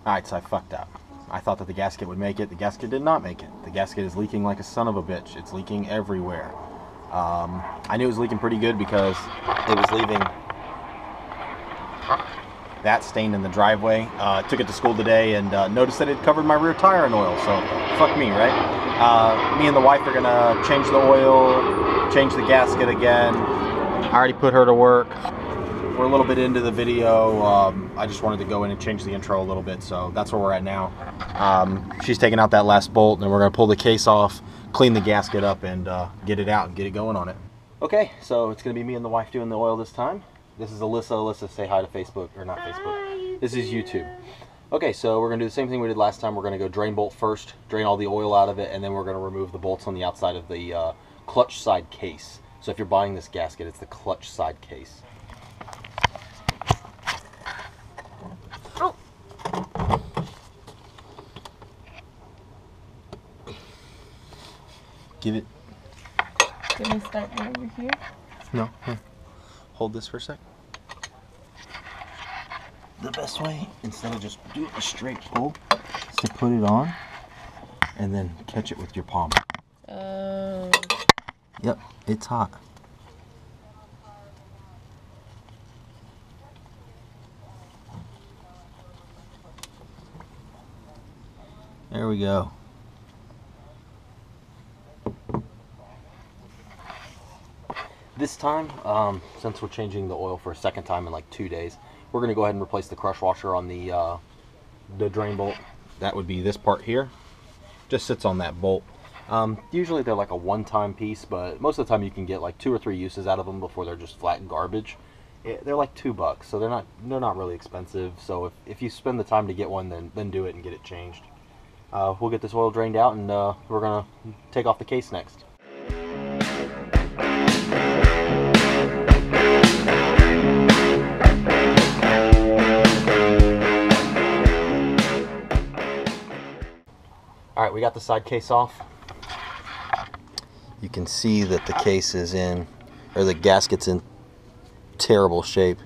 Alright, so I fucked up. I thought that the gasket would make it. The gasket did not make it. The gasket is leaking like a son of a bitch. It's leaking everywhere. I knew it was leaking pretty good because it was leaving that stain in the driveway. Took it to school today and noticed that it covered my rear tire in oil. So, fuck me, right? Me and the wife are gonna change the oil, change the gasket again. I already put her to work. We're a little bit into the video. I just wanted to go in and change the intro a little bit, so that's where we're at now. She's taking out that last bolt, and we're going to pull the case off, clean the gasket up, and get it out and get it going on it. Okay, so it's going to be me and the wife doing the oil this time. This is Alyssa. Alyssa, say hi to Facebook, or not Facebook. Hi. This is YouTube. Okay, so we're going to do the same thing we did last time. We're going to go drain bolt first, drain all the oil out of it, and then we're going to remove the bolts on the outside of the clutch side case. So if you're buying this gasket, it's the clutch side case. Give it. Can I start over here? No. Here. Hold this for a sec. The best way, instead of just doing a straight pull, is to put it on and then catch it with your palm. Oh. Yep, it's hot. There we go. This time, since we're changing the oil for a second time in like 2 days, we're going to go ahead and replace the crush washer on the drain bolt. That would be this part here. Just sits on that bolt. Usually they're like a one-time piece, but most of the time you can get like 2 or 3 uses out of them before they're just flat garbage. They're like $2, so they're not really expensive. So if you spend the time to get one, then do it and get it changed. We'll get this oil drained out, and we're going to take off the case next. Alright, we got the side case off. You can see that the case is in, or the gasket's in terrible shape.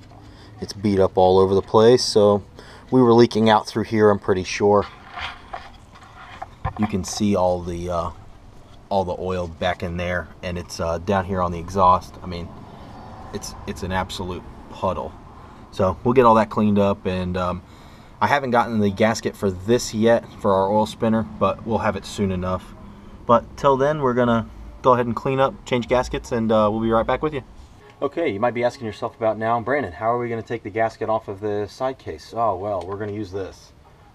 It's beat up all over the place, so we were leaking out through here, I'm pretty sure. You can see all the oil back in there, and it's down here on the exhaust. I mean, it's an absolute puddle. So we'll get all that cleaned up, and I haven't gotten the gasket for this yet, for our oil spinner, but we'll have it soon enough. But till then, we're gonna go ahead and clean up, change gaskets, and we'll be right back with you. Okay, you might be asking yourself about now, Brandon, how are we gonna take the gasket off of the side case? Oh, well, we're gonna use this.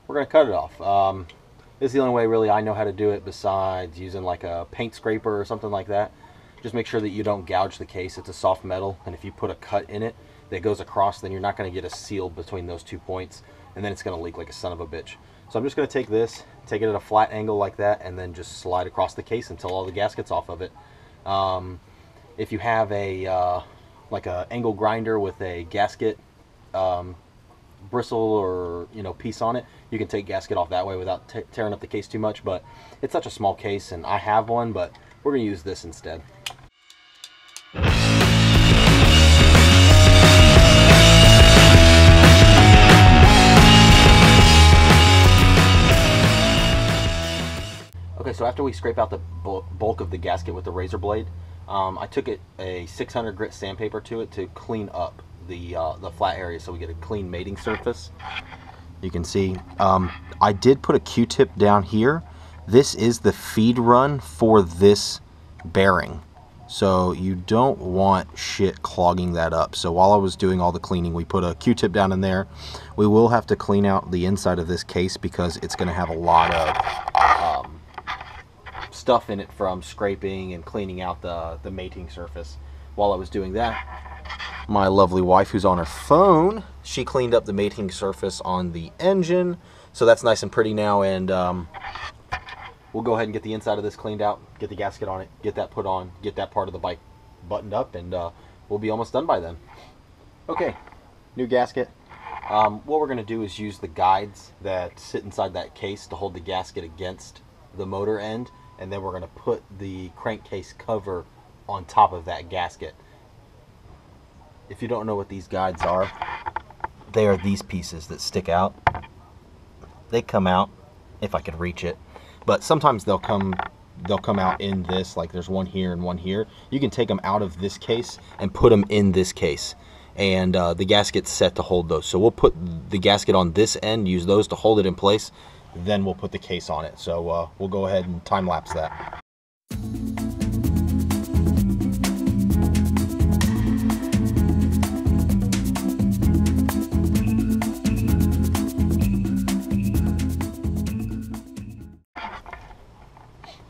We're gonna cut it off. This is the only way really I know how to do it, besides using like a paint scraper or something like that. Just make sure that you don't gouge the case. It's a soft metal, and if you put a cut in it that goes across, then you're not gonna get a seal between those 2 points, and then it's going to leak like a son of a bitch. So I'm just going to take this, take it at a flat angle like that, and then just slide across the case until all the gasket's off of it. If you have a like a angle grinder with a gasket bristle or piece on it, you can take gasket off that way without tearing up the case too much. But it's such a small case, and I have one, but we're going to use this instead. Okay, so after we scrape out the bulk of the gasket with the razor blade, I took a 600 grit sandpaper to it to clean up the flat area so we get a clean mating surface. You can see I did put a Q-tip down here. This is the feed run for this bearing, so you don't want shit clogging that up. So while I was doing all the cleaning, we put a Q-tip down in there. We will have to clean out the inside of this case because it's going to have a lot of stuff in it from scraping and cleaning out the mating surface. While I was doing that, my lovely wife, who's on her phone, she cleaned up the mating surface on the engine, so that's nice and pretty now. And we'll go ahead and get the inside of this cleaned out, get the gasket on it, get that put on, get that part of the bike buttoned up, and we'll be almost done by then. Okay, new gasket. What we're going to do is use the guides that sit inside that case to hold the gasket against the motor end, and then we're going to put the crankcase cover on top of that gasket. If you don't know what these guides are, they are these pieces that stick out. they come out if I could reach it, but sometimes they'll come out in this, like there's one here and one here. You can take them out of this case and put them in this case, and the gasket's set to hold those. So we'll put the gasket on this end, use those to hold it in place, then we'll put the case on it. So we'll go ahead and time lapse that.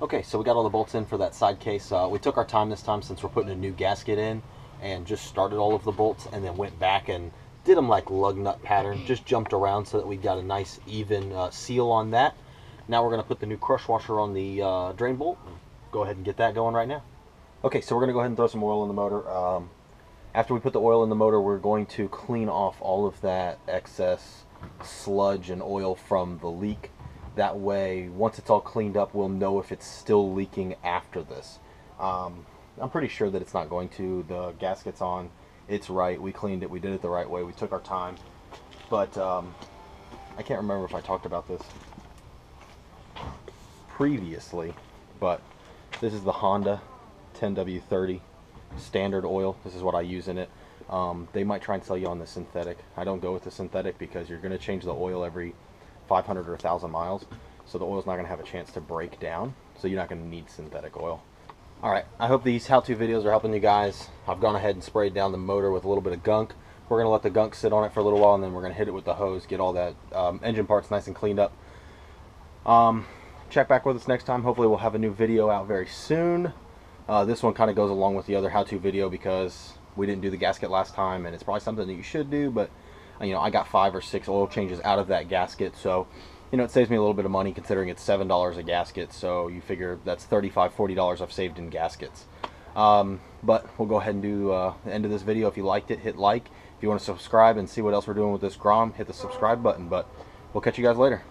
Okay, so we got all the bolts in for that side case. We took our time this time since we're putting a new gasket in, and just started all of the bolts and then went back and did them like lug nut pattern, just jumped around so that we got a nice even seal on that. Now we're going to put the new crush washer on the drain bolt. Go ahead and get that going right now. Okay, so we're going to go ahead and throw some oil in the motor. After we put the oil in the motor, we're going to clean off all of that excess sludge and oil from the leak. That way, once it's all cleaned up, we'll know if it's still leaking after this. I'm pretty sure that it's not going to. The gasket's on. It's right. We cleaned it. We did it the right way. We took our time. But I can't remember if I talked about this previously, but this is the Honda 10W30 standard oil. This is what I use in it. They might try and sell you on the synthetic. I don't go with the synthetic because you're going to change the oil every 500 or 1,000 miles, so the oil's not going to have a chance to break down, so you're not going to need synthetic oil. Alright, I hope these how-to videos are helping you guys. I've gone ahead and sprayed down the motor with a little bit of gunk. We're going to let the gunk sit on it for a little while, and then we're going to hit it with the hose, get all that engine parts nice and cleaned up. Check back with us next time. Hopefully we'll have a new video out very soon. This one kind of goes along with the other how-to video because we didn't do the gasket last time, and it's probably something that you should do, but you know, I got 5 or 6 oil changes out of that gasket, so you know, it saves me a little bit of money considering it's $7 a gasket, so you figure that's $35, $40 I've saved in gaskets. But we'll go ahead and do the end of this video. If you liked it, hit like. If you want to subscribe and see what else we're doing with this Grom, hit the subscribe button, but we'll catch you guys later.